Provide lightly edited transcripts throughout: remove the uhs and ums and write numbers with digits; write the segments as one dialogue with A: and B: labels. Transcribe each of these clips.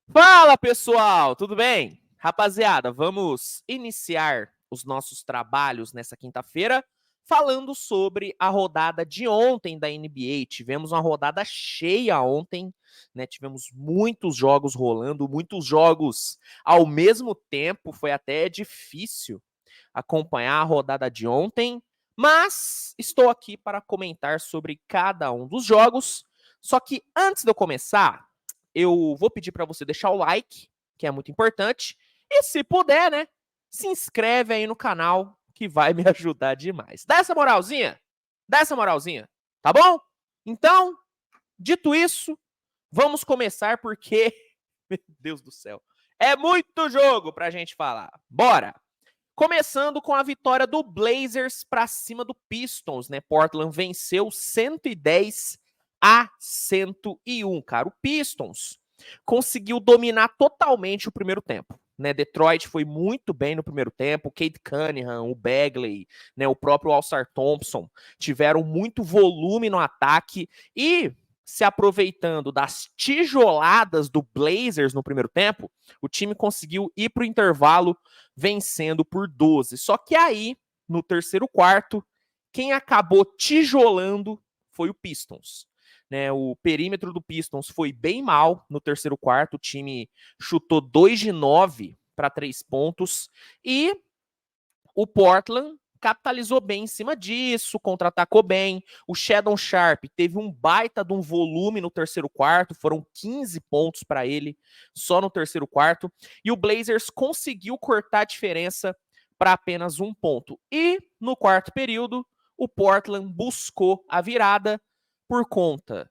A: Fala, pessoal, tudo bem? Rapaziada, vamos iniciar os nossos trabalhos nessa quinta-feira falando sobre a rodada de ontem da NBA. Tivemos uma rodada cheia ontem, né? Tivemos muitos jogos rolando, muitos jogos ao mesmo tempo. Foi até difícil acompanhar a rodada de ontem, mas estou aqui para comentar sobre cada um dos jogos. Só que antes de eu começar, eu vou pedir para você deixar o like, que é muito importante, e se puder, né, se inscreve aí no canal, que vai me ajudar demais. Dá essa moralzinha, tá bom? Então, dito isso, vamos começar porque, meu Deus do céu, é muito jogo pra gente falar. Bora! Começando com a vitória do Blazers para cima do Pistons, né? Portland venceu 110-101, cara. O Pistons conseguiu dominar totalmente o primeiro tempo. Né, Detroit foi muito bem no primeiro tempo. O Cade Cunningham, o Bagley, né, o próprio All-Star Thompson tiveram muito volume no ataque e, se aproveitando das tijoladas do Blazers no primeiro tempo, o time conseguiu ir para o intervalo vencendo por 12. Só que aí, no terceiro quarto, quem acabou tijolando foi o Pistons. Né, o perímetro do Pistons foi bem mal no terceiro quarto. O time chutou 2 de 9 para 3 pontos. E o Portland capitalizou bem em cima disso, contra-atacou bem. O Shannon Sharp teve um baita de um volume no terceiro quarto, foram 15 pontos para ele só no terceiro quarto. E o Blazers conseguiu cortar a diferença para apenas um ponto. E no quarto período, o Portland buscou a virada por conta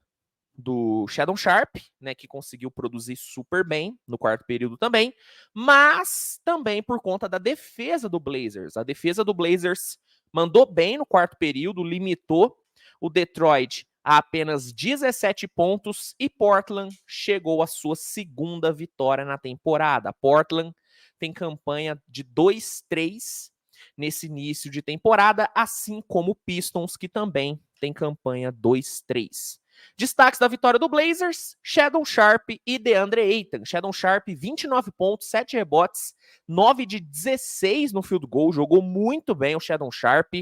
A: do Shannon Sharp, né, que conseguiu produzir super bem no quarto período também, mas também por conta da defesa do Blazers. A defesa do Blazers mandou bem no quarto período, limitou o Detroit a apenas 17 pontos e Portland chegou à sua segunda vitória na temporada. Portland tem campanha de 2-3 nesse início de temporada, assim como o Pistons, que também tem campanha 2-3. Destaques da vitória do Blazers, Shannon Sharp e DeAndre Ayton. Shannon Sharp, 29 pontos, 7 rebotes, 9 de 16 no field goal, jogou muito bem o Shannon Sharp.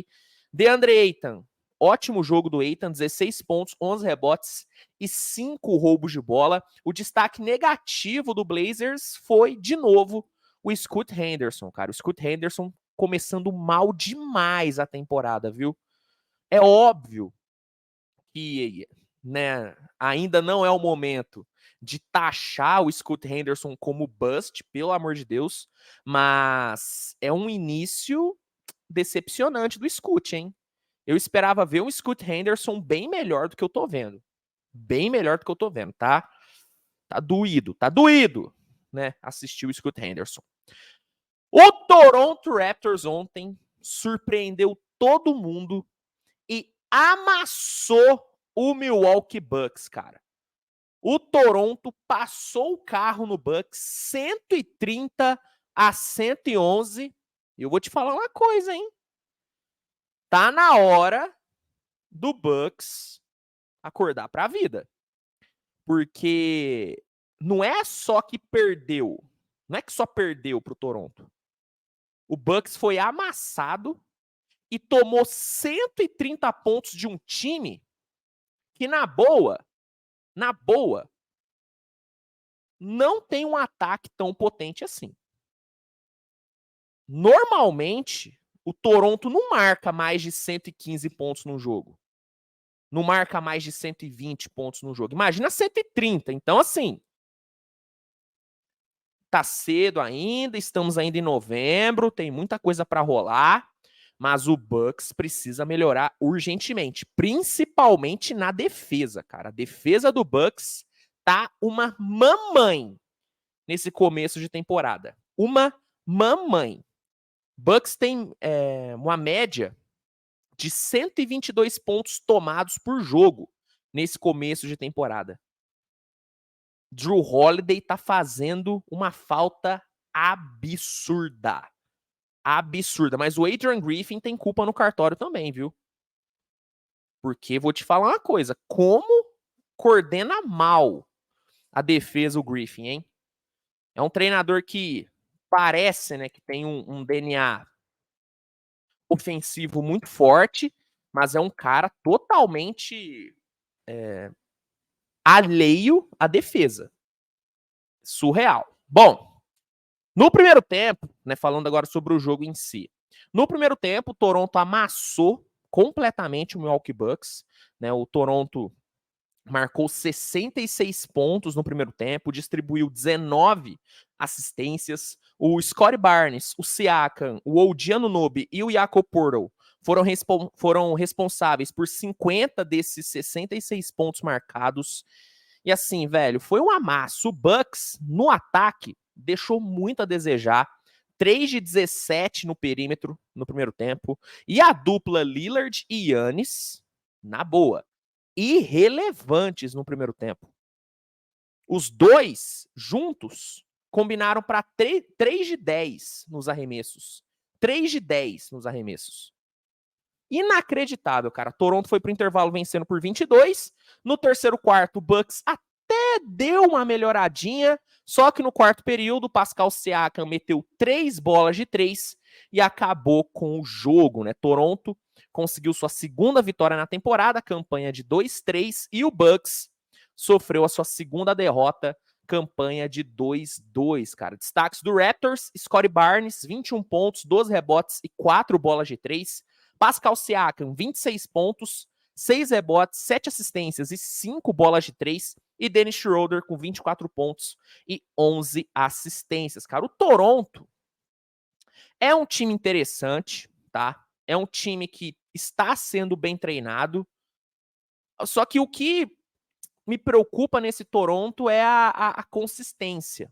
A: DeAndre Ayton, ótimo jogo do Ayton, 16 pontos, 11 rebotes e 5 roubos de bola. O destaque negativo do Blazers foi, de novo, o Scoot Henderson, cara. O Scoot Henderson começando mal demais a temporada, viu? É óbvio que, né, ainda não é o momento de taxar o Scoot Henderson como bust, pelo amor de Deus, mas é um início decepcionante do Scoot, hein? Eu esperava ver um Scoot Henderson bem melhor do que eu tô vendo. Bem melhor do que eu tô vendo, tá? Tá doído, né? Assistir o Scoot Henderson. O Toronto Raptors ontem surpreendeu todo mundo e amassou o Milwaukee Bucks, cara. O Toronto passou o carro no Bucks 130-111. E eu vou te falar uma coisa, hein? Tá na hora do Bucks acordar pra vida. Porque não é só que perdeu. Não é que só perdeu pro Toronto. O Bucks foi amassado e tomou 130 pontos de um time que, na boa, não tem um ataque tão potente assim. Normalmente, o Toronto não marca mais de 115 pontos no jogo. Não marca mais de 120 pontos no jogo. Imagina 130. Então, assim, tá cedo ainda, estamos ainda em novembro, tem muita coisa para rolar, mas o Bucks precisa melhorar urgentemente, principalmente na defesa, cara. A defesa do Bucks tá uma mamãe nesse começo de temporada. Uma mamãe. Bucks tem uma média de 122 pontos tomados por jogo nesse começo de temporada. Drew Holiday tá fazendo uma falta absurda. Absurda. Mas o Adrian Griffin tem culpa no cartório também, viu? Porque vou te falar uma coisa. Como coordena mal a defesa o Griffin, hein? É um treinador que parece, né, que tem um DNA ofensivo muito forte, mas é um cara totalmente alheio à defesa. Surreal. Bom, no primeiro tempo, né, falando agora sobre o jogo em si. No primeiro tempo, o Toronto amassou completamente o Milwaukee Bucks. Né, o Toronto marcou 66 pontos no primeiro tempo, distribuiu 19 assistências. O Scottie Barnes, o Siakam, o OG Anunoby e o Jakob Poeltl foram responsáveis por 50 desses 66 pontos marcados. E assim, velho, foi um amasso. O Bucks, no ataque, deixou muito a desejar. 3 de 17 no perímetro no primeiro tempo. E a dupla Lillard e Giannis, na boa, irrelevantes no primeiro tempo. Os dois juntos combinaram para 3 de 10 nos arremessos. 3 de 10 nos arremessos. Inacreditável, cara. Toronto foi pro intervalo vencendo por 22. No terceiro quarto, o Bucks até deu uma melhoradinha, só que no quarto período, o Pascal Siakam meteu 3 bolas de 3 e acabou com o jogo, né? Toronto conseguiu sua segunda vitória na temporada, campanha de 2-3, e o Bucks sofreu a sua segunda derrota, campanha de 2-2, cara. Destaques do Raptors: Scottie Barnes, 21 pontos, 12 rebotes e 4 bolas de 3. Pascal Siakam, 26 pontos, 6 rebotes, 7 assistências e 5 bolas de 3. E Dennis Schroeder com 24 pontos e 11 assistências. Cara, o Toronto é um time interessante, tá? É um time que está sendo bem treinado. Só que o que me preocupa nesse Toronto é a consistência.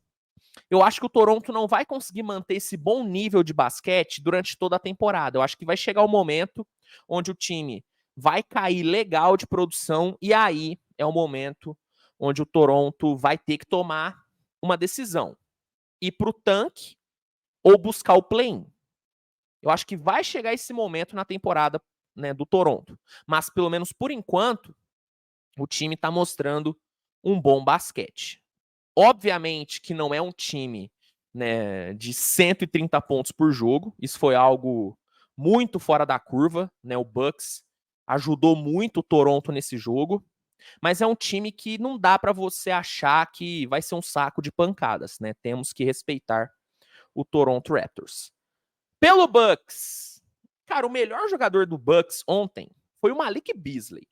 A: Eu acho que o Toronto não vai conseguir manter esse bom nível de basquete durante toda a temporada. Eu acho que vai chegar o momento onde o time vai cair legal de produção e aí é o momento onde o Toronto vai ter que tomar uma decisão. Ir pro tanque ou buscar o play-in. Eu acho que vai chegar esse momento na temporada, né, do Toronto. Mas pelo menos por enquanto, o time está mostrando um bom basquete. Obviamente que não é um time, né, de 130 pontos por jogo. Isso foi algo muito fora da curva, né? O Bucks ajudou muito o Toronto nesse jogo, mas é um time que não dá para você achar que vai ser um saco de pancadas, né? Temos que respeitar o Toronto Raptors. Pelo Bucks, cara, o melhor jogador do Bucks ontem foi o Malik Beasley.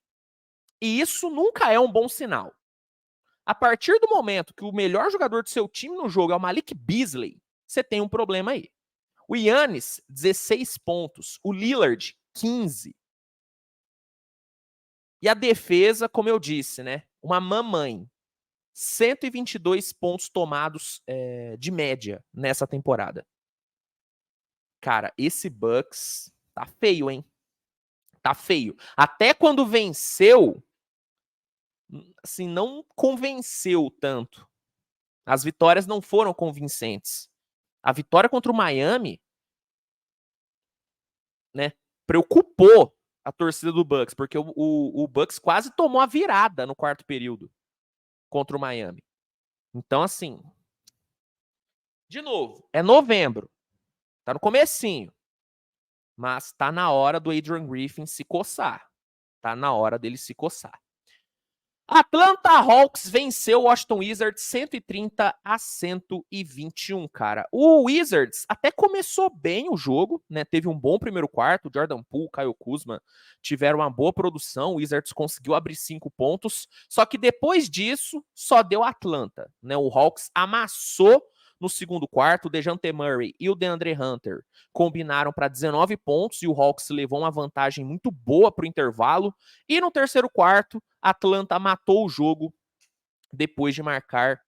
A: E isso nunca é um bom sinal. A partir do momento que o melhor jogador do seu time no jogo é o Malik Beasley, você tem um problema aí. O Giannis, 16 pontos. O Lillard, 15. E a defesa, como eu disse, né? Uma mamãe. 122 pontos tomados de média nessa temporada. Cara, esse Bucks tá feio, hein? Tá feio. Até quando venceu, assim, não convenceu tanto. As vitórias não foram convincentes. A vitória contra o Miami, né, preocupou a torcida do Bucks, porque o Bucks quase tomou a virada no quarto período contra o Miami. Então, assim, de novo, é novembro, tá no comecinho, mas tá na hora do Adrian Griffin se coçar. Tá na hora dele se coçar. Atlanta Hawks venceu o Washington Wizards 130-121, cara. O Wizards até começou bem o jogo, né? Teve um bom primeiro quarto. Jordan Poole, Kyle Kuzma tiveram uma boa produção. O Wizards conseguiu abrir 5 pontos. Só que depois disso, só deu Atlanta, né? O Hawks amassou no segundo quarto. O DeJounte Murray e o DeAndre Hunter combinaram para 19 pontos e o Hawks levou uma vantagem muito boa para o intervalo. E no terceiro quarto, Atlanta matou o jogo depois de marcar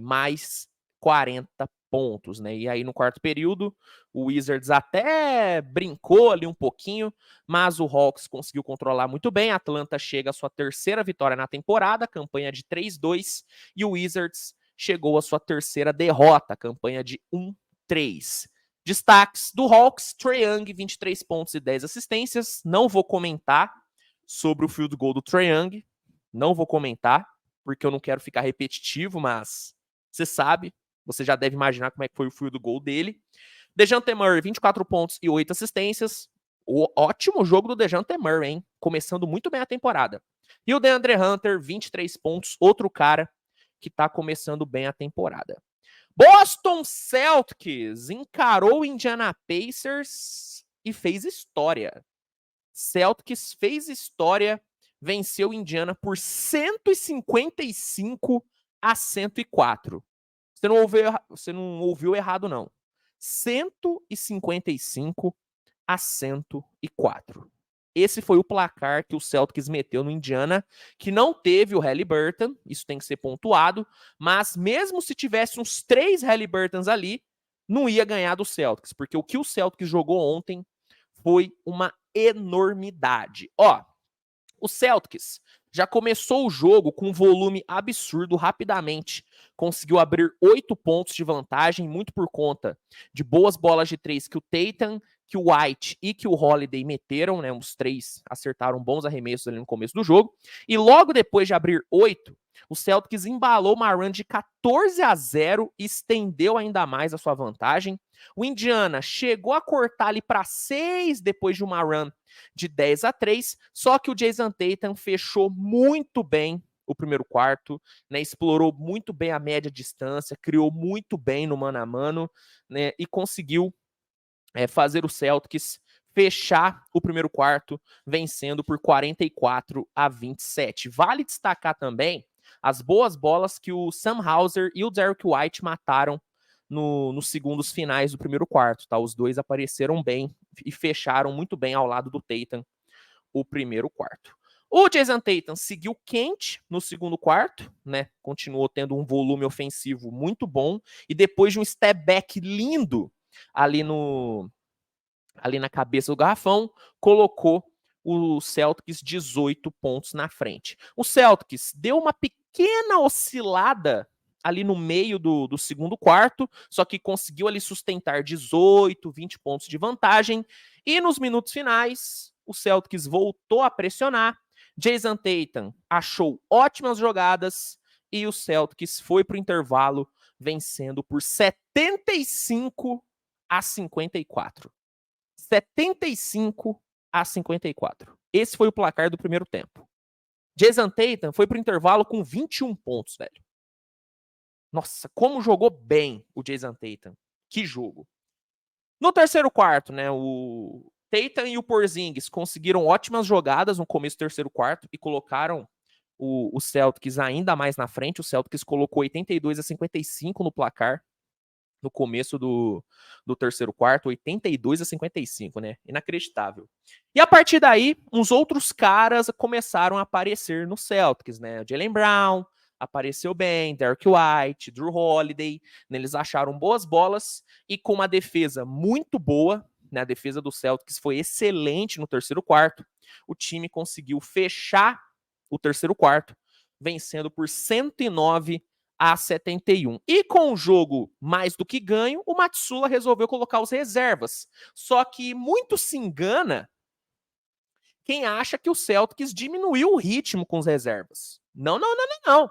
A: mais 40 pontos, né? E aí no quarto período, o Wizards até brincou ali um pouquinho, mas o Hawks conseguiu controlar muito bem. A Atlanta chega à sua terceira vitória na temporada, campanha de 3-2, e o Wizards chegou à sua terceira derrota, campanha de 1-3. Destaques do Hawks: Trae Young, 23 pontos e 10 assistências. Não vou comentar sobre o field goal do Trae Young, não vou comentar, porque eu não quero ficar repetitivo, mas você sabe, Você já deve imaginar como é que foi o field goal dele. DeJounte Murray, 24 pontos e 8 assistências. O ótimo jogo do DeJounte Murray, hein? Começando muito bem a temporada. E o DeAndre Hunter, 23 pontos, outro cara que tá começando bem a temporada. Boston Celtics encarou o Indiana Pacers e fez história. Celtics fez história, venceu o Indiana por 155-104. Você não ouviu errado, não. 155-104. Esse foi o placar que o Celtics meteu no Indiana, que não teve o Haliburton, isso tem que ser pontuado, mas mesmo se tivesse uns 3 Haliburtons ali, não ia ganhar do Celtics, porque o que o Celtics jogou ontem foi uma enormidade. Ó, o Celtics já começou o jogo com um volume absurdo rapidamente. Conseguiu abrir 8 pontos de vantagem, muito por conta de boas bolas de 3 que o Tatum, que o White e que o Holiday meteram, né? Os 3 acertaram bons arremessos ali no começo do jogo. E logo depois de abrir 8, o Celtics embalou uma run de 14-0 e estendeu ainda mais a sua vantagem. O Indiana chegou a cortar ali para 6 depois de uma run de 10-3, só que o Jason Tatum fechou muito bem o primeiro quarto, né, explorou muito bem a média distância, criou muito bem no mano a mano, né, e conseguiu fazer o Celtics fechar o primeiro quarto, vencendo por 44-27. Vale destacar também as boas bolas que o Sam Hauser e o Derrick White mataram nos segundos finais do primeiro quarto, tá? Os dois apareceram bem e fecharam muito bem ao lado do Tatum o primeiro quarto. O Jason Tatum seguiu quente no segundo quarto, né? Continuou tendo um volume ofensivo muito bom e depois de um step back lindo ali na cabeça do garrafão, colocou o Celtics 18 pontos na frente. O Celtics deu uma pequena oscilada ali no meio do segundo quarto, só que conseguiu ali sustentar 18, 20 pontos de vantagem, e nos minutos finais, o Celtics voltou a pressionar, Jason Tatum achou ótimas jogadas, e o Celtics foi para o intervalo, vencendo por 75-54. 75-54. Esse foi o placar do primeiro tempo. Jason Tatum foi pro intervalo com 21 pontos, velho. Nossa, como jogou bem o Jason Tatum. Que jogo. No terceiro quarto, né, o Tatum e o Porzingis conseguiram ótimas jogadas no começo do terceiro quarto e colocaram o Celtics ainda mais na frente. O Celtics colocou 82-55 no placar no começo do terceiro quarto, 82-55, né? Inacreditável. E a partir daí, uns outros caras começaram a aparecer no Celtics, né? O Jaylen Brown apareceu bem, Derrick White, Drew Holiday, né? Eles acharam boas bolas e com uma defesa muito boa, né? A defesa do Celtics foi excelente no terceiro quarto. O time conseguiu fechar o terceiro quarto, vencendo por 109-71. E com o jogo mais do que ganho, o Matsula resolveu colocar os reservas. Só que muito se engana quem acha que o Celtics diminuiu o ritmo com os reservas. Não, não, não, não, não.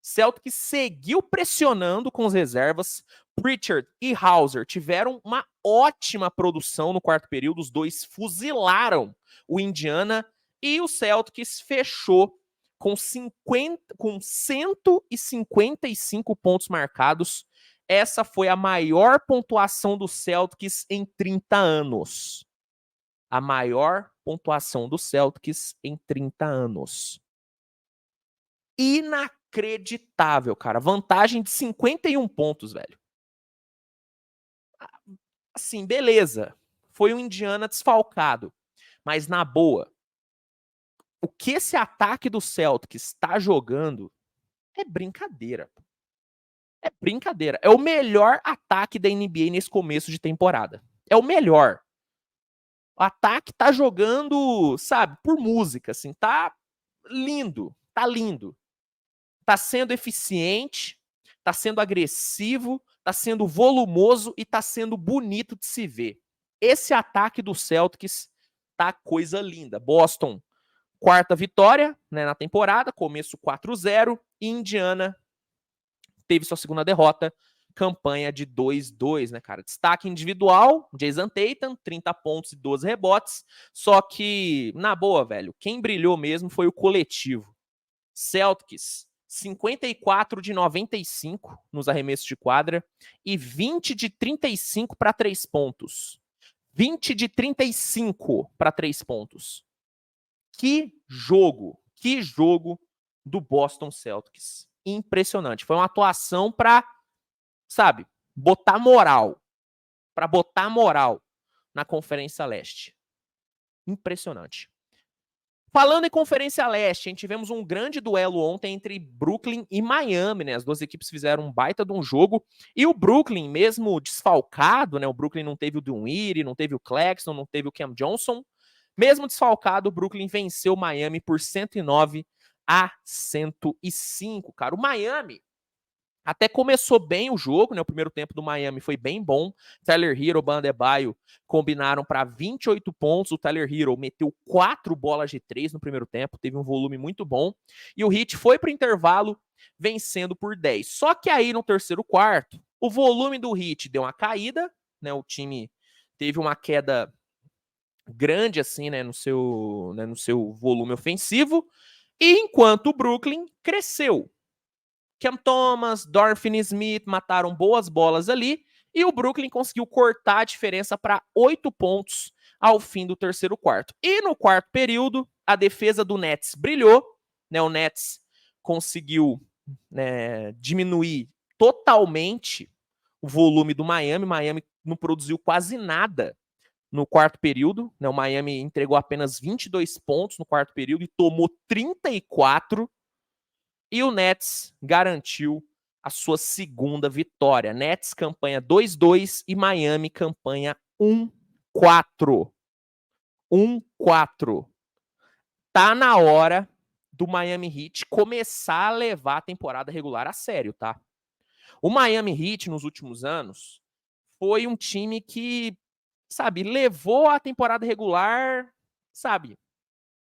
A: Celtics seguiu pressionando com os reservas. Pritchard e Hauser tiveram uma ótima produção no quarto período. Os dois fuzilaram o Indiana e o Celtics fechou com 155 pontos marcados. Essa foi a maior pontuação do Celtics em 30 anos. A maior pontuação do Celtics em 30 anos. Inacreditável, cara. Vantagem de 51 pontos, velho. Assim, beleza. Foi um Indiana desfalcado. Mas na boa, o que esse ataque do Celtics está jogando é brincadeira. É brincadeira. É o melhor ataque da NBA nesse começo de temporada. É o melhor. O ataque tá jogando, sabe, por música, assim. Tá lindo. Tá lindo. Tá sendo eficiente, tá sendo agressivo, tá sendo volumoso e tá sendo bonito de se ver. Esse ataque do Celtics tá coisa linda. Boston, quarta vitória, né, na temporada, começo 4-0, e Indiana teve sua segunda derrota, campanha de 2-2, né, cara? Destaque individual, Jason Tatum, 30 pontos e 12 rebotes. Só que, na boa, velho, quem brilhou mesmo foi o coletivo. Celtics, 54 de 95 nos arremessos de quadra e 20 de 35 para 3 pontos. 20 de 35 para 3 pontos. Que jogo do Boston Celtics. Impressionante. Foi uma atuação para, sabe, botar moral. Para botar moral na Conferência Leste. Impressionante. Falando em Conferência Leste, a gente tivemos um grande duelo ontem entre Brooklyn e Miami, né? As duas equipes fizeram um baita de um jogo. E o Brooklyn, mesmo desfalcado, né? O Brooklyn não teve o Dinwiddie, não teve o Claxton, não teve o Cam Johnson. Mesmo desfalcado, o Brooklyn venceu o Miami por 109-105, cara. O Miami até começou bem o jogo, né? O primeiro tempo do Miami foi bem bom. Tyler Herro, Bam Adebayo combinaram para 28 pontos. O Tyler Herro meteu 4 bolas de 3 no primeiro tempo, teve um volume muito bom. E o Heat foi para o intervalo vencendo por 10. Só que aí no terceiro quarto, o volume do Heat deu uma caída, né? O time teve uma queda grande assim, né, no seu volume ofensivo. E enquanto o Brooklyn cresceu. Cam Thomas, Dorian Finney-Smith mataram boas bolas ali e o Brooklyn conseguiu cortar a diferença para 8 pontos ao fim do terceiro quarto. E no quarto período, a defesa do Nets brilhou, né? O Nets conseguiu, né, diminuir totalmente o volume do Miami. Miami não produziu quase nada no quarto período, né? O Miami entregou apenas 22 pontos no quarto período e tomou 34. E o Nets garantiu a sua segunda vitória. Nets campanha 2-2 e Miami campanha 1-4. 1-4. Tá na hora do Miami Heat começar a levar a temporada regular a sério, tá? O Miami Heat, nos últimos anos, foi um time que, sabe, levou a temporada regular, sabe,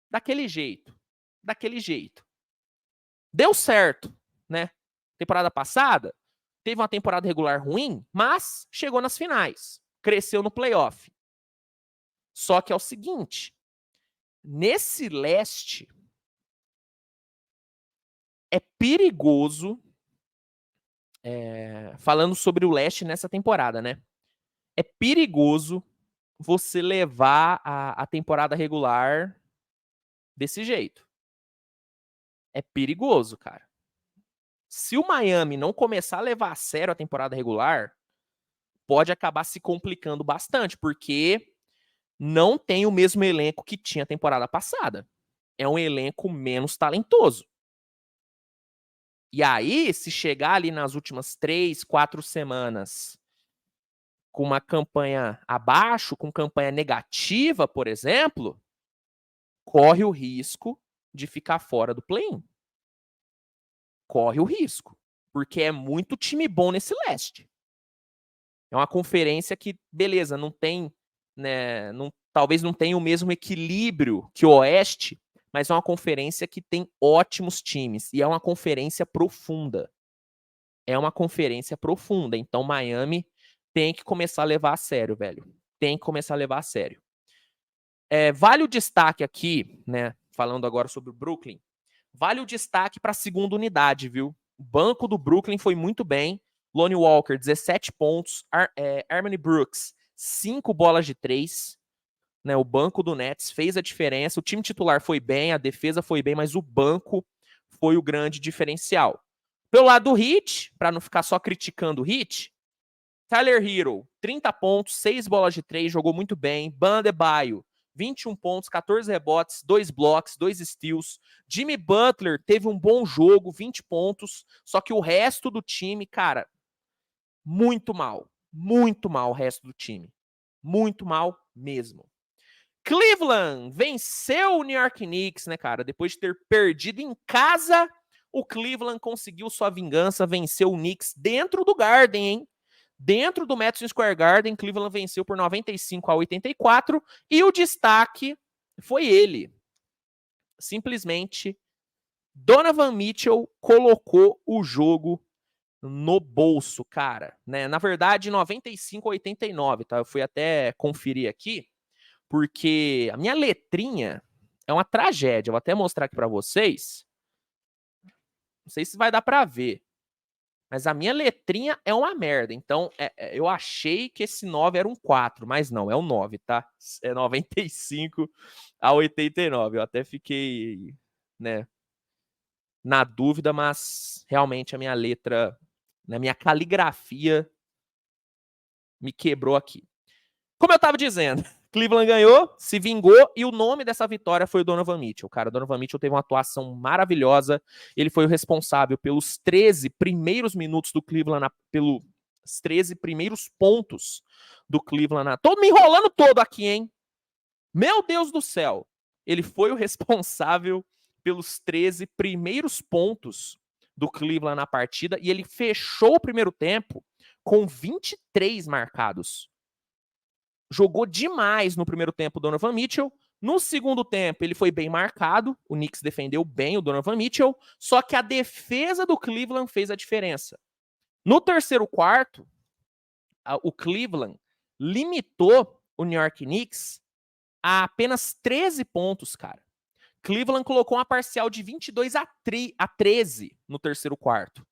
A: daquele jeito. Daquele jeito. Deu certo, né? Temporada passada, teve uma temporada regular ruim, mas chegou nas finais. Cresceu no playoff. Só que é o seguinte, nesse leste, é perigoso, falando sobre o leste nessa temporada, né? É perigoso você levar a temporada regular desse jeito. É perigoso, cara. Se o Miami não começar a levar a sério a temporada regular, pode acabar se complicando bastante, porque não tem o mesmo elenco que tinha a temporada passada. É um elenco menos talentoso. E aí, se chegar ali nas últimas 3, 4 semanas com uma campanha abaixo, com campanha negativa, por exemplo, corre o risco de ficar fora do play-in. Corre o risco. Porque é muito time bom nesse leste. É uma conferência que, beleza, não tem, né, talvez não tenha o mesmo equilíbrio que o Oeste, mas é uma conferência que tem ótimos times e é uma conferência profunda. É uma conferência profunda, então Miami tem que começar a levar a sério, velho. Tem que começar a levar a sério. Vale o destaque aqui, né, falando agora sobre o Brooklyn, vale o destaque para a segunda unidade, viu? O banco do Brooklyn foi muito bem. Lonnie Walker, 17 pontos. Armoni Brooks, 5 bolas de 3. Né, o banco do Nets fez a diferença. O time titular foi bem, a defesa foi bem, mas o banco foi o grande diferencial. Pelo lado do Heat, para não ficar só criticando o Heat, Tyler Herro, 30 pontos, 6 bolas de 3, jogou muito bem. Bam Adebayo, 21 pontos, 14 rebotes, 2 blocos, 2 steals. Jimmy Butler teve um bom jogo, 20 pontos, só que o resto do time, cara, muito mal o resto do time. Muito mal mesmo. Cleveland venceu o New York Knicks, né, cara? Depois de ter perdido em casa, o Cleveland conseguiu sua vingança, venceu o Knicks dentro do Garden, hein? Dentro do Madison Square Garden, Cleveland venceu por 95-84 e o destaque foi ele. Simplesmente, Donovan Mitchell colocou o jogo no bolso, cara, né? Na verdade, 95,89, tá? Eu fui até conferir aqui, porque a minha letrinha é uma tragédia. Eu vou até mostrar aqui para vocês. Não sei se vai dar para ver, mas a minha letrinha é uma merda. Então, eu achei que esse 9 era um 4, mas não, é um 9, tá? É 95,89. Eu até fiquei, né, na dúvida, mas realmente a minha letra, né, minha caligrafia me quebrou aqui. Como eu tava dizendo, Cleveland ganhou, se vingou, e o nome dessa vitória foi o Donovan Mitchell. Cara, o Donovan Mitchell teve uma atuação maravilhosa. Ele foi o responsável pelos 13 primeiros minutos do Cleveland, pelos 13 primeiros pontos do Cleveland. Tô me enrolando todo aqui, hein? Meu Deus do céu! Ele foi o responsável pelos 13 primeiros pontos do Cleveland na partida, e ele fechou o primeiro tempo com 23 marcados. Jogou demais no primeiro tempo o Donovan Mitchell. No segundo tempo, ele foi bem marcado. O Knicks defendeu bem o Donovan Mitchell. Só que a defesa do Cleveland fez a diferença. No terceiro quarto, o Cleveland limitou o New York Knicks a apenas 13 pontos, cara. Cleveland colocou uma parcial de 22-13 no terceiro quarto.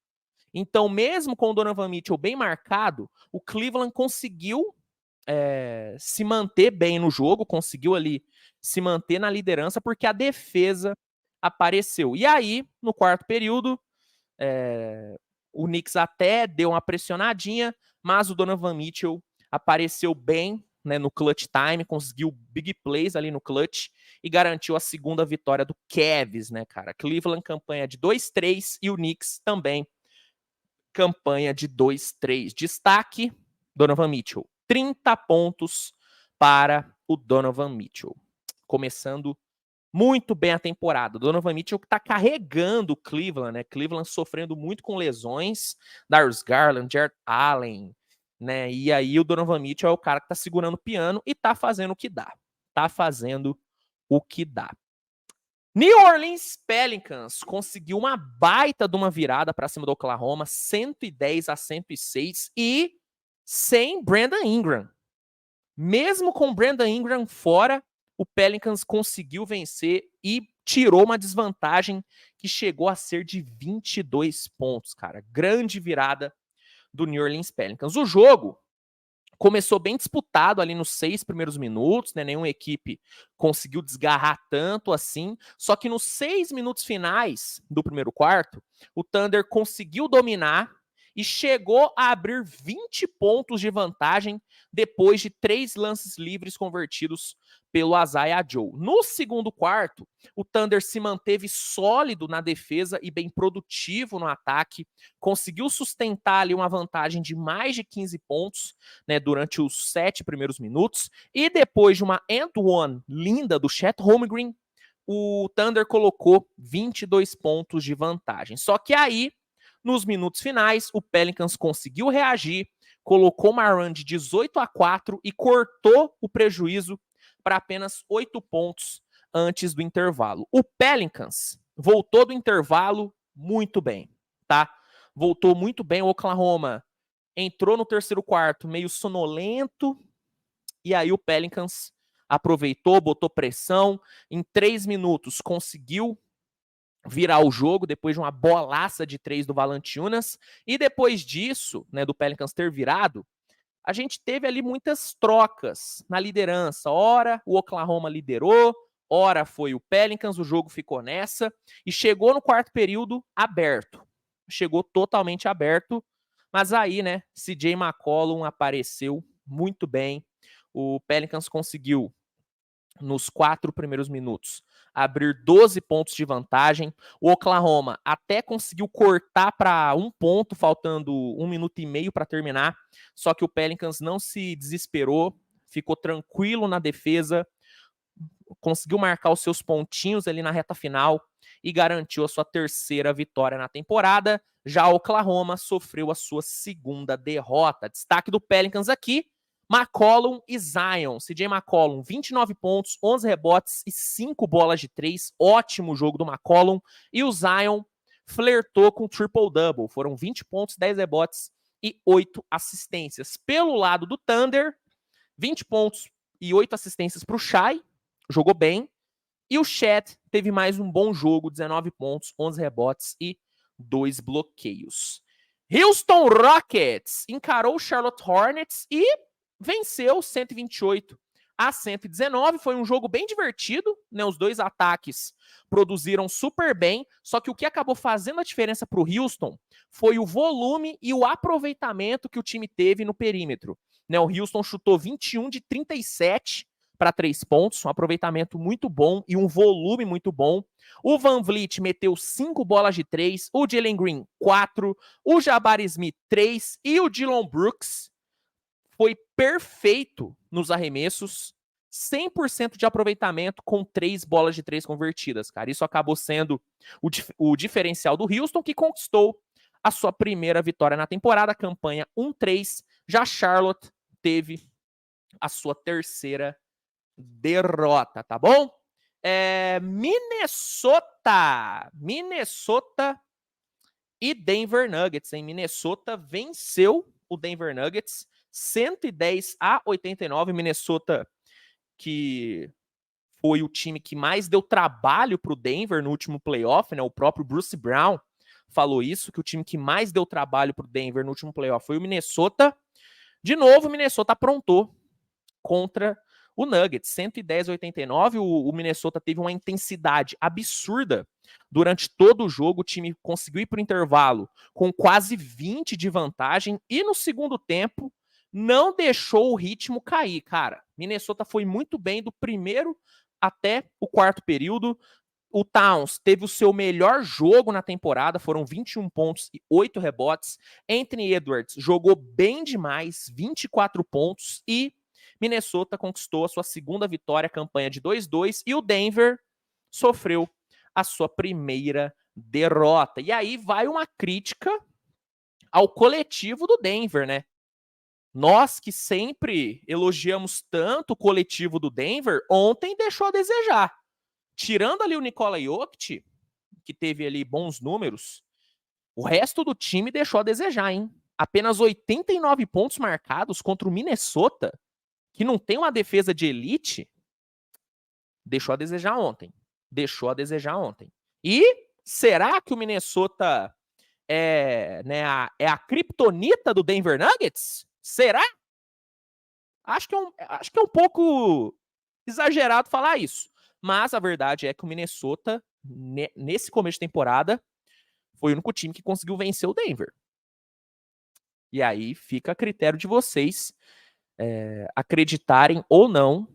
A: Então, mesmo com o Donovan Mitchell bem marcado, o Cleveland conseguiu se manter bem no jogo, conseguiu ali se manter na liderança, porque a defesa apareceu. E aí, no quarto período, o Knicks até deu uma pressionadinha, mas o Donovan Mitchell apareceu bem, né, no clutch time, conseguiu big plays ali no clutch e garantiu a segunda vitória do Cavs, né, cara? Cleveland campanha de 2-3 e o Knicks também campanha de 2-3. Destaque, Donovan Mitchell. 30 pontos para o Donovan Mitchell. Começando muito bem a temporada. O Donovan Mitchell que está carregando o Cleveland, né? Cleveland sofrendo muito com lesões. Darius Garland, Jarrett Allen, né? E aí o Donovan Mitchell é o cara que está segurando o piano e está fazendo o que dá. Tá fazendo o que dá. New Orleans Pelicans conseguiu uma baita de uma virada para cima do Oklahoma, 110-106, e sem Brandon Ingram. Mesmo com Brandon Ingram fora, o Pelicans conseguiu vencer e tirou uma desvantagem que chegou a ser de 22 pontos, cara. Grande virada do New Orleans Pelicans. O jogo começou bem disputado ali nos 6 primeiros minutos, né? Nenhuma equipe conseguiu desgarrar tanto assim. Só que nos 6 minutos finais do primeiro quarto, o Thunder conseguiu dominar e chegou a abrir 20 pontos de vantagem depois de 3 lances livres convertidos pelo Isaiah Joe. No segundo quarto, o Thunder se manteve sólido na defesa e bem produtivo no ataque, conseguiu sustentar ali uma vantagem de mais de 15 pontos, né, durante os 7 primeiros minutos, e depois de uma and one linda do Chet Holmgren, o Thunder colocou 22 pontos de vantagem. Só que aí, nos minutos finais, o Pelicans conseguiu reagir, colocou uma run de 18-4 e cortou o prejuízo para apenas 8 pontos antes do intervalo. O Pelicans voltou do intervalo muito bem, tá? Voltou muito bem. O Oklahoma entrou no terceiro quarto meio sonolento, e aí o Pelicans aproveitou, botou pressão. Em 3 minutos conseguiu virar o jogo depois de uma bolaça de 3 do Valanciunas. E depois disso, né, do Pelicans ter virado, a gente teve ali muitas trocas na liderança. Ora o Oklahoma liderou, ora foi o Pelicans, o jogo ficou nessa e chegou no quarto período aberto. Chegou totalmente aberto, mas aí, né, CJ McCollum apareceu muito bem. O Pelicans conseguiu, nos 4 primeiros minutos, abrir 12 pontos de vantagem. O Oklahoma até conseguiu cortar para 1 ponto, faltando 1 minuto e meio para terminar. Só que o Pelicans não se desesperou, ficou tranquilo na defesa, conseguiu marcar os seus pontinhos ali na reta final e garantiu a sua terceira vitória na temporada. Já o Oklahoma sofreu a sua segunda derrota. Destaque do Pelicans aqui: McCollum e Zion. CJ McCollum, 29 pontos, 11 rebotes e 5 bolas de 3. Ótimo jogo do McCollum. E o Zion flertou com triple-double. Foram 20 pontos, 10 rebotes e 8 assistências. Pelo lado do Thunder, 20 pontos e 8 assistências para o Shai, jogou bem. E o Chet teve mais um bom jogo, 19 pontos, 11 rebotes e 2 bloqueios. Houston Rockets encarou o Charlotte Hornets e venceu 128-119. Foi um jogo bem divertido, né? Os dois ataques produziram super bem, só que o que acabou fazendo a diferença para o Houston foi o volume e o aproveitamento que o time teve no perímetro. Né? O Houston chutou 21 de 37 para 3 pontos, um aproveitamento muito bom e um volume muito bom. O VanVleet meteu 5 bolas de 3, o Jalen Green 4, o Jabari Smith 3 e o Dillon Brooks foi perfeito nos arremessos, 100% de aproveitamento com 3 bolas de 3 convertidas, cara. Isso acabou sendo o diferencial do Houston, que conquistou a sua primeira vitória na temporada, campanha 1-3. Já Charlotte teve a sua terceira derrota, tá bom? Minnesota e Denver Nuggets, hein? Minnesota venceu o Denver Nuggets 110-89. Minnesota, que foi o time que mais deu trabalho para o Denver no último playoff, né? O próprio Bruce Brown falou isso, que o time que mais deu trabalho para o Denver no último playoff foi o Minnesota. De novo, o Minnesota aprontou contra o Nuggets, 110-89. O Minnesota teve uma intensidade absurda durante todo o jogo. O time conseguiu ir para o intervalo com quase 20 de vantagem e no segundo tempo não deixou o ritmo cair, cara. Minnesota foi muito bem do primeiro até o quarto período. O Towns teve o seu melhor jogo na temporada, foram 21 pontos e 8 rebotes. Anthony Edwards jogou bem demais, 24 pontos, e Minnesota conquistou a sua segunda vitória, campanha de 2-2, e o Denver sofreu a sua primeira derrota. E aí vai uma crítica ao coletivo do Denver, né? Nós que sempre elogiamos tanto o coletivo do Denver, ontem deixou a desejar. Tirando ali o Nikola Jokic, que teve ali bons números, o resto do time deixou a desejar, hein? Apenas 89 pontos marcados contra o Minnesota, que não tem uma defesa de elite, deixou a desejar ontem. Deixou a desejar ontem. E será que o Minnesota é a criptonita do Denver Nuggets? Será? Acho que é um pouco exagerado falar isso. Mas a verdade é que o Minnesota, nesse começo de temporada, foi o único time que conseguiu vencer o Denver. E aí fica a critério de vocês acreditarem ou não,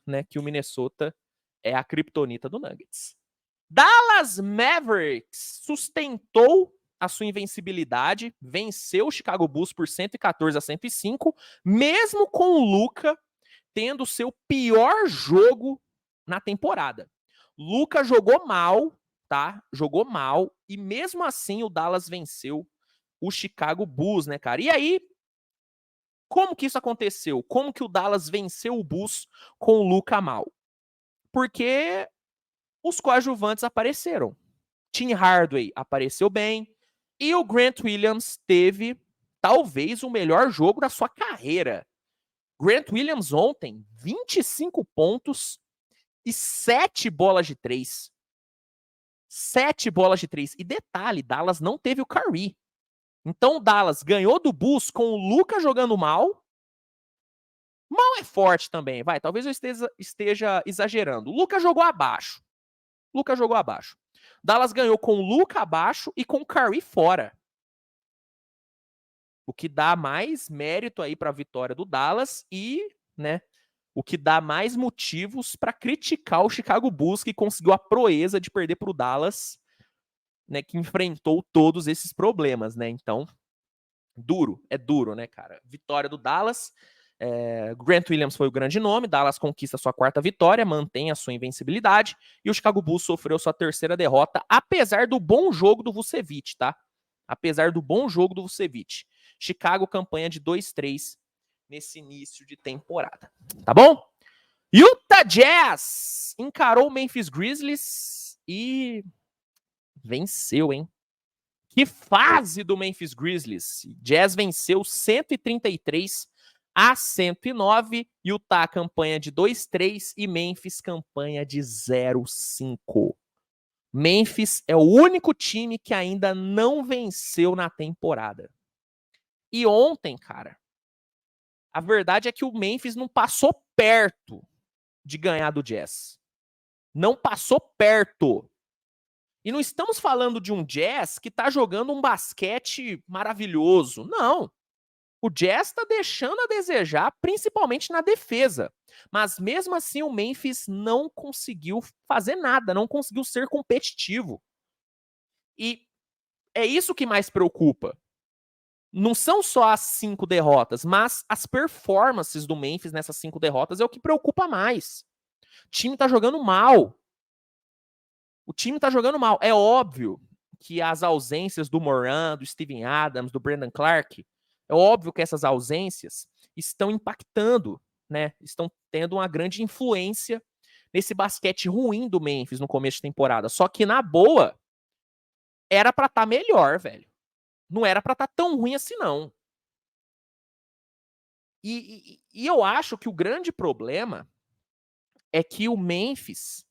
A: né, que o Minnesota é a criptonita do Nuggets. Dallas Mavericks sustentou a sua invencibilidade, venceu o Chicago Bulls por 114-105, mesmo com o Luka tendo o seu pior jogo na temporada. Luka jogou mal, tá? Jogou mal, e mesmo assim o Dallas venceu o Chicago Bulls, né, cara? E aí, como que isso aconteceu? Como que o Dallas venceu o Bulls com o Luka mal? Porque os coadjuvantes apareceram. Tim Hardaway apareceu bem e o Grant Williams teve talvez o melhor jogo da sua carreira. Grant Williams ontem, 25 pontos e 7 bolas de 3. 7 bolas de 3. E detalhe, Dallas não teve o Curry. Então o Dallas ganhou do Bulls com o Luka jogando mal. Mal é forte também, vai. Talvez eu esteja exagerando. O Luka jogou abaixo. Dallas ganhou com o Luka abaixo e com o Curry fora. O que dá mais mérito aí para a vitória do Dallas e, né, o que dá mais motivos para criticar o Chicago Bulls, que conseguiu a proeza de perder para o Dallas, né, que enfrentou todos esses problemas, né? Então, é duro, né, cara? Vitória do Dallas. Grant Williams foi o grande nome, Dallas conquista sua quarta vitória, mantém a sua invencibilidade, e o Chicago Bulls sofreu sua terceira derrota, apesar do bom jogo do Vucevic, tá? Apesar do bom jogo do Vucevic. Chicago, campanha de 2-3 nesse início de temporada, tá bom? Utah Jazz encarou o Memphis Grizzlies e venceu, hein? Que fase do Memphis Grizzlies. Jazz venceu 133-109. Utah campanha de 2-3 e Memphis campanha de 0-5. Memphis é o único time que ainda não venceu na temporada. E ontem, cara, a verdade é que o Memphis não passou perto de ganhar do Jazz. Não passou perto. E não estamos falando de um Jazz que tá jogando um basquete maravilhoso. Não. O Jazz está deixando a desejar, principalmente na defesa. Mas mesmo assim o Memphis não conseguiu fazer nada, não conseguiu ser competitivo. E é isso que mais preocupa. Não são só as 5 derrotas, mas as performances do Memphis nessas 5 derrotas é o que preocupa mais. O time tá jogando mal. O time tá jogando mal. É óbvio que as ausências do Moran, do Steven Adams, do Brandon Clark, é óbvio que essas ausências estão impactando, né? Estão tendo uma grande influência nesse basquete ruim do Memphis no começo de temporada. Só que, na boa, era pra estar melhor, velho. Não era pra estar tão ruim assim, não. E eu acho que o grande problema é que o Memphis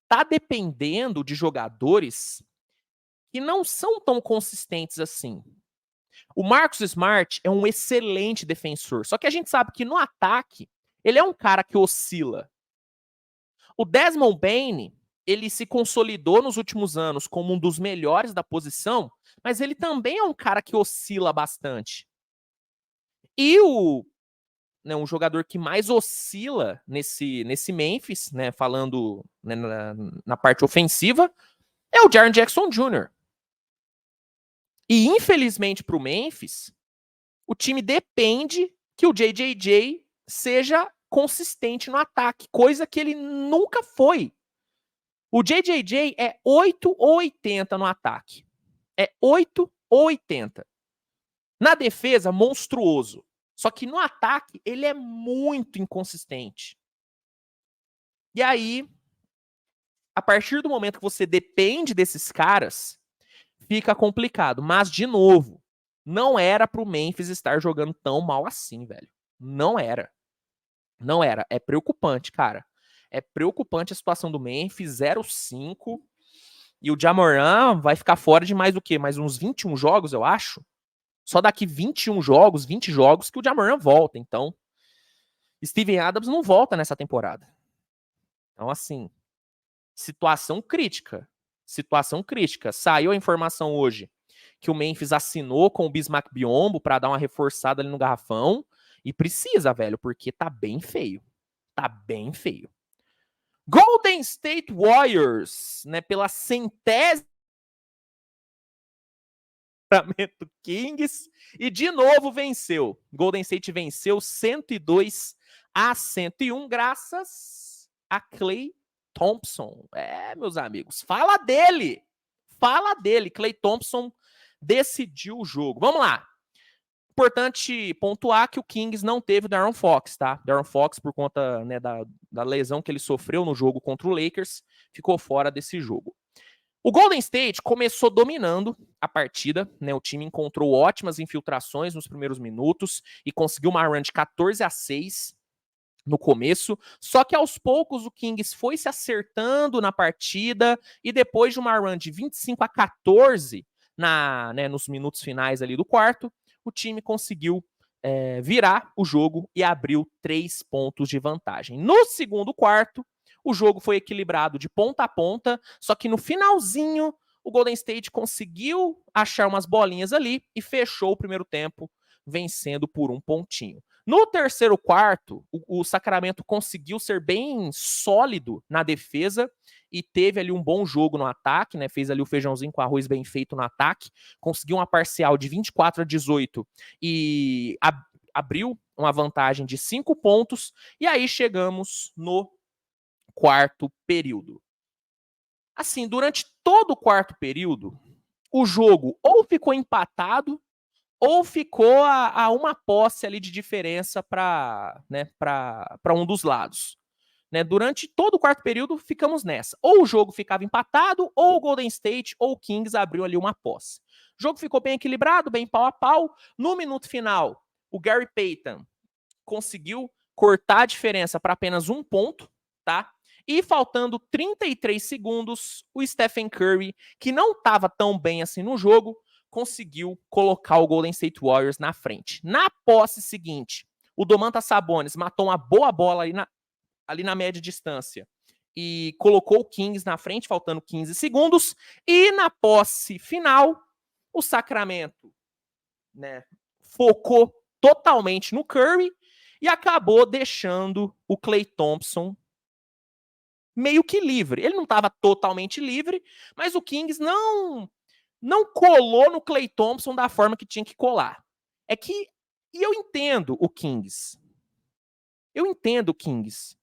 A: tá dependendo de jogadores que não são tão consistentes assim. O Marcus Smart é um excelente defensor, só que a gente sabe que no ataque ele é um cara que oscila. O Desmond Bane, ele se consolidou nos últimos anos como um dos melhores da posição, mas ele também é um cara que oscila bastante. E um jogador que mais oscila nesse Memphis, né, falando, né, na parte ofensiva, é o Jaren Jackson Jr. E infelizmente para o Memphis, o time depende que o JJJ seja consistente no ataque, coisa que ele nunca foi. O JJJ é 8 ou 80 no ataque. É 8 ou 80. Na defesa, monstruoso. Só que no ataque, ele é muito inconsistente. E aí, a partir do momento que você depende desses caras, fica complicado. Mas, de novo, não era pro Memphis estar jogando tão mal assim, velho. Não era. Não era. É preocupante, cara. É preocupante a situação do Memphis, 0-5. E o Ja Morant vai ficar fora de mais o quê? Mais uns 21 jogos, eu acho. Só daqui 21 jogos, 20 jogos que o Ja Morant volta. Então, Steven Adams não volta nessa temporada. Então, assim, situação crítica. Situação crítica. Saiu a informação hoje que o Memphis assinou com o Bismack Biyombo para dar uma reforçada ali no garrafão. E precisa, velho, porque tá bem feio. Tá bem feio. Golden State Warriors, né, pela centésima Kings, e de novo venceu. Golden State venceu 102-101, graças a Klay Thompson. É, meus amigos, fala dele. Fala dele. Klay Thompson decidiu o jogo. Vamos lá. Importante pontuar que o Kings não teve o De'Aaron Fox, tá? De'Aaron Fox, por conta, né, da lesão que ele sofreu no jogo contra o Lakers, ficou fora desse jogo. O Golden State começou dominando a partida, né? O time encontrou ótimas infiltrações nos primeiros minutos e conseguiu uma run de 14-6 no começo, só que aos poucos o Kings foi se acertando na partida e depois de uma run de 25-14 nos minutos finais ali do quarto, o time conseguiu virar o jogo e abriu 3 pontos de vantagem. No segundo quarto, o jogo foi equilibrado de ponta a ponta, só que no finalzinho o Golden State conseguiu achar umas bolinhas ali e fechou o primeiro tempo vencendo por 1 pontinho. No terceiro quarto, o Sacramento conseguiu ser bem sólido na defesa e teve ali um bom jogo no ataque, né? Fez ali o feijãozinho com arroz bem feito no ataque, conseguiu uma parcial de 24-18 e abriu uma vantagem de 5 pontos, e aí chegamos no quarto período. Assim, durante todo o quarto período, o jogo ou ficou empatado ou ficou a uma posse ali de diferença para um dos lados. né? Durante todo o quarto período, ficamos nessa. Ou o jogo ficava empatado, ou o Golden State ou o Kings abriu ali uma posse. O jogo ficou bem equilibrado, bem pau a pau. No minuto final, o Gary Payton conseguiu cortar a diferença para apenas 1 ponto, tá? E faltando 33 segundos, o Stephen Curry, que não estava tão bem assim no jogo, conseguiu colocar o Golden State Warriors na frente. Na posse seguinte, o Domantas Sabonis matou uma boa bola ali na média distância e colocou o Kings na frente, faltando 15 segundos. E na posse final, o Sacramento, né, focou totalmente no Curry e acabou deixando o Klay Thompson meio que livre. Ele não estava totalmente livre, mas o Kings não colou no Klay Thompson da forma que tinha que colar. E eu entendo o Kings. Eu entendo o Kings.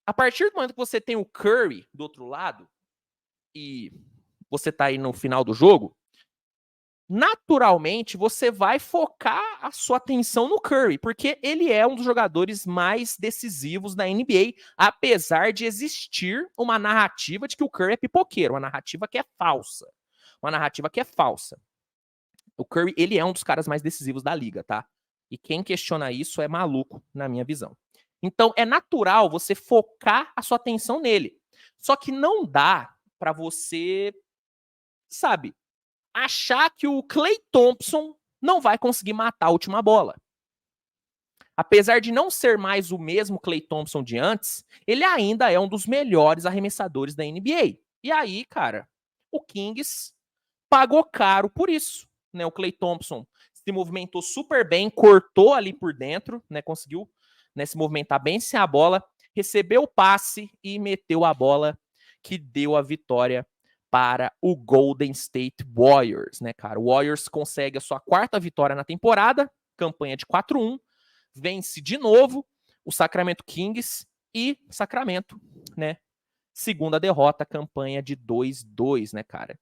A: A partir do momento que você tem o Curry do outro lado e você tá aí no final do jogo, naturalmente você vai focar a sua atenção no Curry, porque ele é um dos jogadores mais decisivos da NBA, apesar de existir uma narrativa de que o Curry é pipoqueiro, uma narrativa que é falsa. Uma narrativa que é falsa. O Curry, ele é um dos caras mais decisivos da liga, tá? E quem questiona isso é maluco, na minha visão. Então, é natural você focar a sua atenção nele. Só que não dá pra você, sabe, achar que o Klay Thompson não vai conseguir matar a última bola. Apesar de não ser mais o mesmo Klay Thompson de antes, ele ainda é um dos melhores arremessadores da NBA. E aí, cara, o Kings pagou caro por isso, né? O Klay Thompson se movimentou super bem, cortou ali por dentro, né? Conseguiu, né, se movimentar bem sem a bola, recebeu o passe e meteu a bola que deu a vitória para o Golden State Warriors, né, cara? O Warriors consegue a sua 4ª vitória na temporada, campanha de 4-1, vence de novo o Sacramento Kings e Sacramento, né? 2ª derrota, campanha de 2-2, né, cara?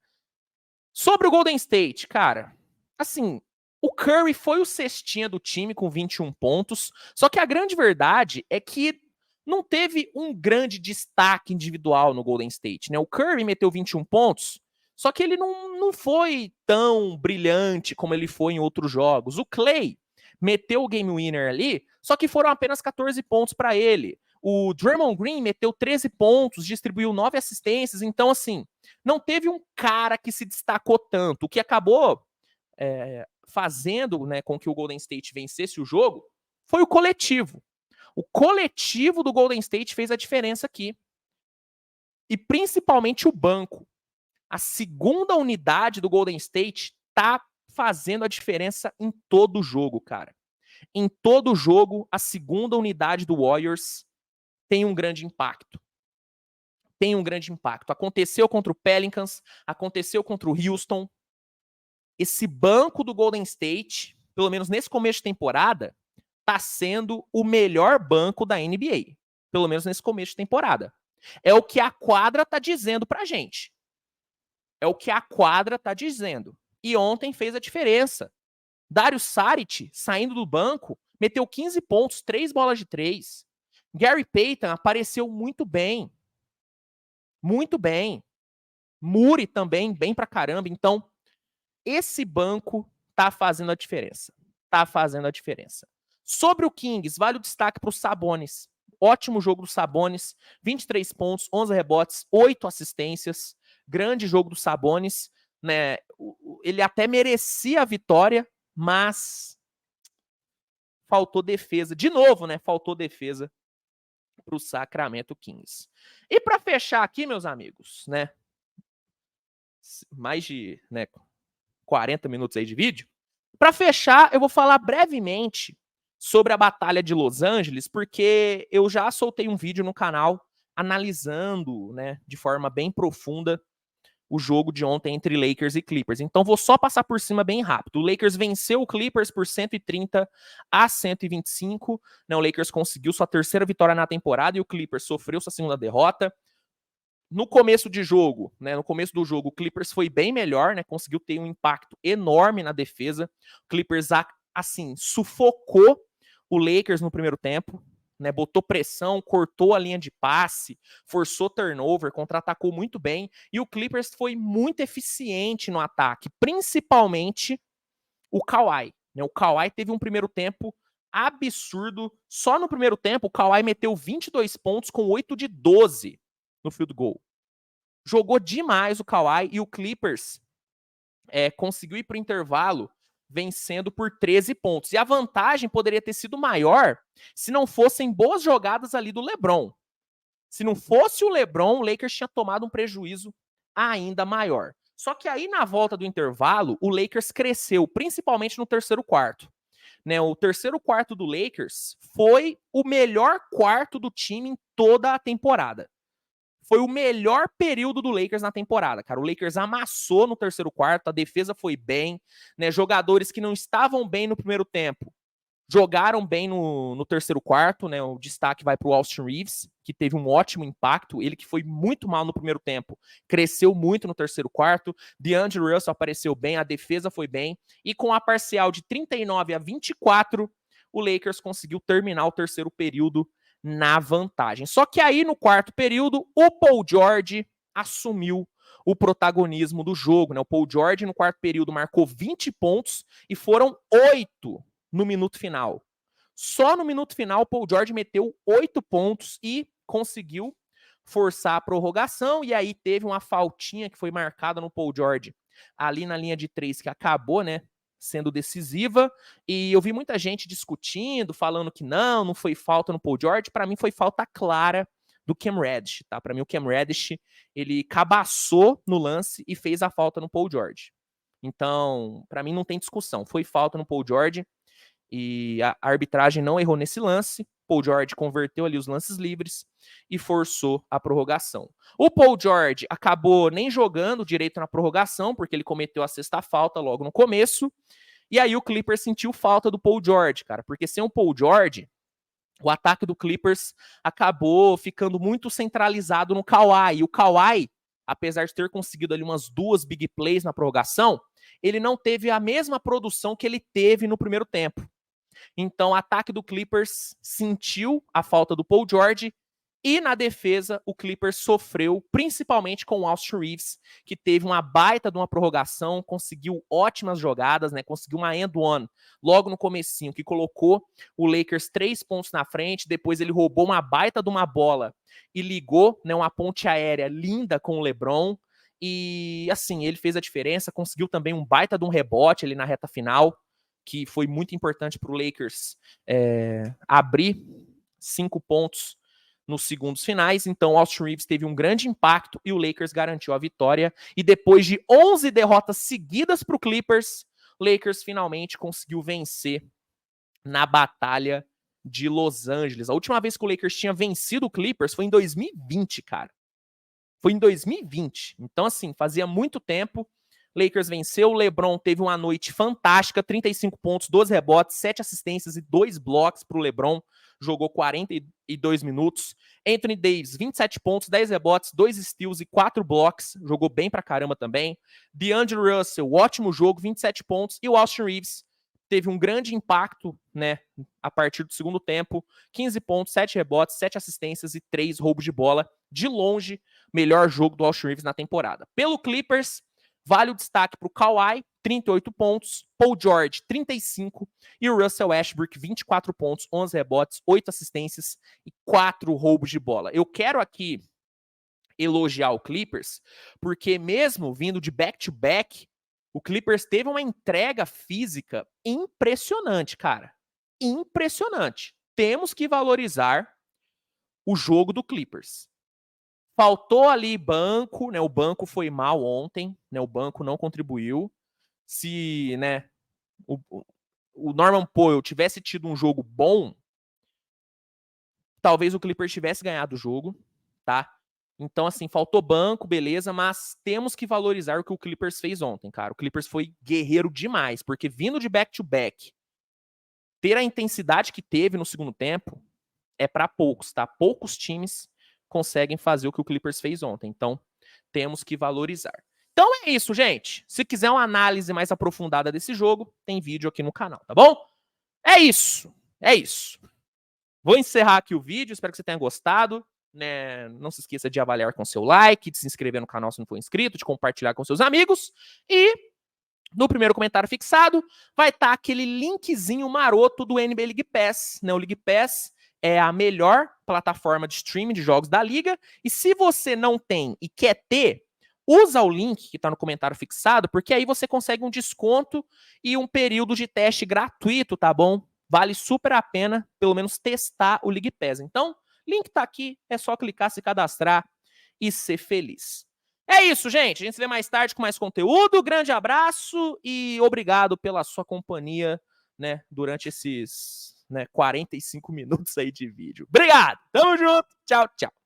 A: Sobre o Golden State, cara, assim, o Curry foi o cestinha do time com 21 pontos, só que a grande verdade é que não teve um grande destaque individual no Golden State, né? O Curry meteu 21 pontos, só que ele não foi tão brilhante como ele foi em outros jogos. O Klay meteu o game winner ali, só que foram apenas 14 pontos para ele. O Draymond Green meteu 13 pontos, distribuiu 9 assistências, então assim, não teve um cara que se destacou tanto. O que acabou fazendo, né, com que o Golden State vencesse o jogo foi o coletivo. O coletivo do Golden State fez a diferença aqui. E principalmente o banco. A segunda unidade do Golden State tá fazendo a diferença em todo o jogo, cara. Em todo o jogo, a segunda unidade do Warriors tem um grande impacto. Tem um grande impacto. Aconteceu contra o Pelicans, aconteceu contra o Houston. Esse banco do Golden State, pelo menos nesse começo de temporada, tá sendo o melhor banco da NBA. Pelo menos nesse começo de temporada. É o que a quadra tá dizendo pra gente. É o que a quadra tá dizendo. E ontem fez a diferença. Dario Saric, saindo do banco, meteu 15 pontos, 3 bolas de 3. Gary Payton apareceu muito bem. Muito bem. Muri também, bem pra caramba. Então, esse banco tá fazendo a diferença. Tá fazendo a diferença. Sobre o Kings, vale o destaque pro Sabonis. Ótimo jogo do Sabonis. 23 pontos, 11 rebotes, 8 assistências. Grande jogo do Sabonis. Né? Ele até merecia a vitória, mas faltou defesa. De novo, né? Faltou defesa pro Sacramento Kings. E para fechar aqui, meus amigos, né? Mais de 40 minutos aí de vídeo. Para fechar, eu vou falar brevemente sobre a Batalha de Los Angeles, porque eu já soltei um vídeo no canal analisando, né, de forma bem profunda o jogo de ontem entre Lakers e Clippers. Então vou só passar por cima bem rápido. O Lakers venceu o Clippers por 130-125. Né, o Lakers conseguiu sua 3ª vitória na temporada e o Clippers sofreu sua 2ª derrota. No começo de jogo, né, no começo do jogo, o Clippers foi bem melhor, né, conseguiu ter um impacto enorme na defesa. O Clippers, assim, sufocou o Lakers no primeiro tempo. né? Botou pressão, cortou a linha de passe, forçou turnover, contra-atacou muito bem. E o Clippers foi muito eficiente no ataque, principalmente o Kawhi, né? O Kawhi teve um primeiro tempo absurdo. Só no primeiro tempo, o Kawhi meteu 22 pontos com 8 de 12 no field goal. Jogou demais o Kawhi e o Clippers conseguiu ir para o intervalo vencendo por 13 pontos. E a vantagem poderia ter sido maior se não fossem boas jogadas ali do LeBron. Se não fosse o LeBron, o Lakers tinha tomado um prejuízo ainda maior. Só que aí, na volta do intervalo, o Lakers cresceu, principalmente no terceiro quarto. Né, o terceiro quarto do Lakers foi o melhor quarto do time em toda a temporada. Foi o melhor período do Lakers na temporada, cara. O Lakers amassou no terceiro quarto, a defesa foi bem, né? Jogadores que não estavam bem no primeiro tempo jogaram bem no terceiro quarto, né? O destaque vai para o Austin Reeves, que teve um ótimo impacto. Ele que foi muito mal no primeiro tempo, cresceu muito no terceiro quarto. DeAndre Russell apareceu bem, a defesa foi bem. E com a parcial de 39-24, o Lakers conseguiu terminar o terceiro período na vantagem. Só que aí no quarto período, o Paul George assumiu o protagonismo do jogo, né? O Paul George no quarto período marcou 20 pontos e foram 8 no minuto final. Só no minuto final, o Paul George meteu 8 pontos e conseguiu forçar a prorrogação. E aí teve uma faltinha que foi marcada no Paul George ali na linha de 3, que acabou, né, sendo decisiva. E eu vi muita gente discutindo, falando que não foi falta no Paul George. Para mim foi falta clara do Cam Reddish, tá? Para mim o Cam Reddish, ele cabaçou no lance e fez a falta no Paul George. Então, para mim não tem discussão. Foi falta no Paul George e a arbitragem não errou nesse lance. Paul George converteu ali os lances livres e forçou a prorrogação. O Paul George acabou nem jogando direito na prorrogação, porque ele cometeu a sexta falta logo no começo. E aí o Clippers sentiu falta do Paul George, cara, porque sem o Paul George, o ataque do Clippers acabou ficando muito centralizado no Kawhi. E o Kawhi, apesar de ter conseguido ali umas 2 big plays na prorrogação, ele não teve a mesma produção que ele teve no primeiro tempo. Então, o ataque do Clippers sentiu a falta do Paul George e na defesa o Clippers sofreu, principalmente com o Austin Reeves, que teve uma baita de uma prorrogação, conseguiu ótimas jogadas, né? Conseguiu uma end one logo no comecinho, que colocou o Lakers 3 pontos na frente, depois ele roubou uma baita de uma bola e ligou, né, uma ponte aérea linda com o LeBron. E assim, ele fez a diferença, conseguiu também um baita de um rebote ali na reta final, que foi muito importante para o Lakers abrir 5 pontos nos segundos finais. Então, Austin Reeves teve um grande impacto e o Lakers garantiu a vitória. E depois de 11 derrotas seguidas para o Clippers, o Lakers finalmente conseguiu vencer na batalha de Los Angeles. A última vez que o Lakers tinha vencido o Clippers foi em 2020, cara. Foi em 2020. Então, assim, fazia muito tempo. Lakers venceu, o LeBron teve uma noite fantástica, 35 pontos, 12 rebotes, 7 assistências e 2 blocos para o LeBron, jogou 42 minutos. Anthony Davis, 27 pontos, 10 rebotes, 2 steals e 4 blocos, jogou bem pra caramba também. DeAndre Russell, ótimo jogo, 27 pontos, e o Austin Reeves teve um grande impacto, né, a partir do segundo tempo, 15 pontos, 7 rebotes, 7 assistências e 3 roubos de bola. De longe, melhor jogo do Austin Reeves na temporada. Pelo Clippers, vale o destaque para o Kawhi, 38 pontos, Paul George, 35, e o Russell Westbrook, 24 pontos, 11 rebotes, 8 assistências e 4 roubos de bola. Eu quero aqui elogiar o Clippers, porque mesmo vindo de back-to-back, o Clippers teve uma entrega física impressionante, cara. Impressionante. Temos que valorizar o jogo do Clippers. Faltou ali banco, né? O banco foi mal ontem, né? O banco não contribuiu. Se, né, o Norman Powell tivesse tido um jogo bom, talvez o Clippers tivesse ganhado o jogo, tá? Então, assim, faltou banco, beleza, mas temos que valorizar o que o Clippers fez ontem, cara. O Clippers foi guerreiro demais, porque vindo de back-to-back, ter a intensidade que teve no segundo tempo é para poucos, tá? Poucos times conseguem fazer o que o Clippers fez ontem. Então, temos que valorizar. Então é isso, gente. Se quiser uma análise mais aprofundada desse jogo, tem vídeo aqui no canal, tá bom? É isso. É isso. Vou encerrar aqui o vídeo, espero que você tenha gostado. Né? Não se esqueça de avaliar com seu like, de se inscrever no canal se não for inscrito, de compartilhar com seus amigos. E no primeiro comentário fixado vai estar aquele linkzinho maroto do NBA League Pass. Né? O League Pass é a melhor plataforma de streaming de jogos da liga. E se você não tem e quer ter, usa o link que está no comentário fixado, porque aí você consegue um desconto e um período de teste gratuito, tá bom? Vale super a pena, pelo menos, testar o League Pass. Então, link tá aqui, é só clicar, se cadastrar e ser feliz. É isso, gente. A gente se vê mais tarde com mais conteúdo. Grande abraço e obrigado pela sua companhia, né, durante esses 45 minutos aí de vídeo. Obrigado. Tamo junto. Tchau, tchau.